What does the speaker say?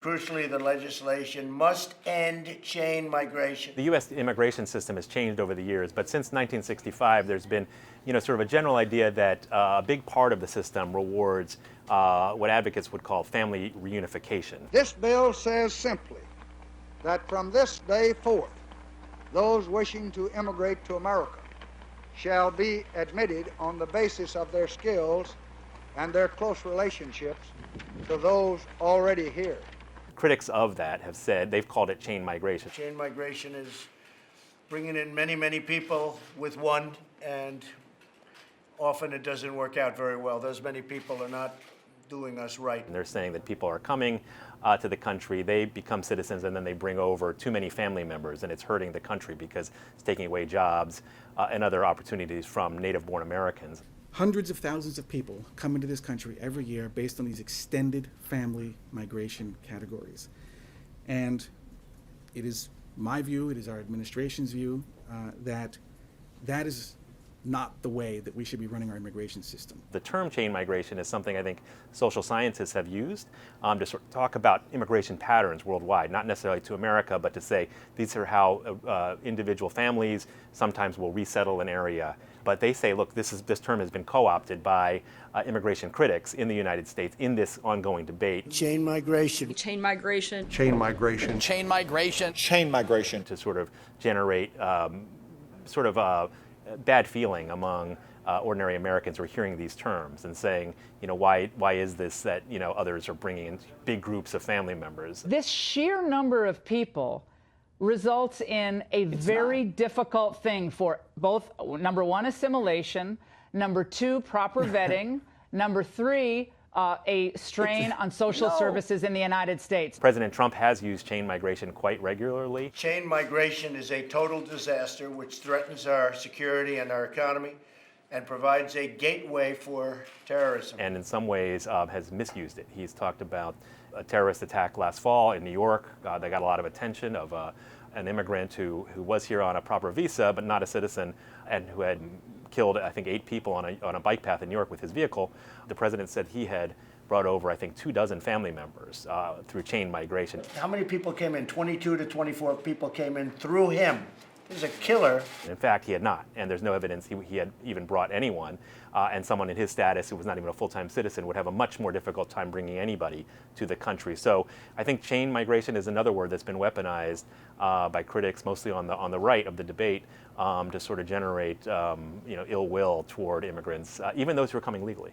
Crucially, the legislation must end chain migration. The U.S. immigration system has changed over the years, but since 1965, there's been, sort of a general idea that a big part of the system rewards what advocates would call family reunification. This bill says simply that from this day forth, those wishing to immigrate to America shall be admitted on the basis of their skills and their close relationships to those already here. Critics of that have said, they've called it chain migration. Chain migration is bringing in many, many people with one, and often it doesn't work out very well. Those many people are not doing us right. And they're saying that people are coming to the country, they become citizens, and then they bring over too many family members, and it's hurting the country because it's taking away jobs and other opportunities from native-born Americans. Hundreds of thousands of people come into this country every year based on these extended family migration categories. And it is my view, it is our administration's view, that is not the way that we should be running our immigration system. The term chain migration is something I think social scientists have used to sort of talk about immigration patterns worldwide, not necessarily to America, but to say these are how individual families sometimes will resettle an area. But they say, look, this term has been co-opted by immigration critics in the United States in this ongoing debate. Chain migration. Chain migration. Chain migration. Chain migration. Chain migration. To sort of generate bad feeling among ordinary Americans who are hearing these terms and saying, why is this that, others are bringing in big groups of family members? This sheer number of people results in a very difficult thing for both, number one, assimilation, number two, proper vetting, number three, a strain on social services in the United States. President Trump has used chain migration quite regularly. Chain migration is a total disaster which threatens our security and our economy and provides a gateway for terrorism. And in some ways has misused it. He's talked about a terrorist attack last fall in New York. They got a lot of attention of an immigrant who was here on a proper visa but not a citizen, and who had killed, I think, 8 people on a bike path in New York with his vehicle. The president said he had brought over, I think, 24 family members through chain migration. How many people came in? 22 to 24 people came in through him. He's a killer. In fact, he had not, and there's no evidence he had even brought anyone. And someone in his status who was not even a full-time citizen would have a much more difficult time bringing anybody to the country. So I think chain migration is another word that's been weaponized by critics, mostly on the right of the debate, to sort of generate ill will toward immigrants, even those who are coming legally.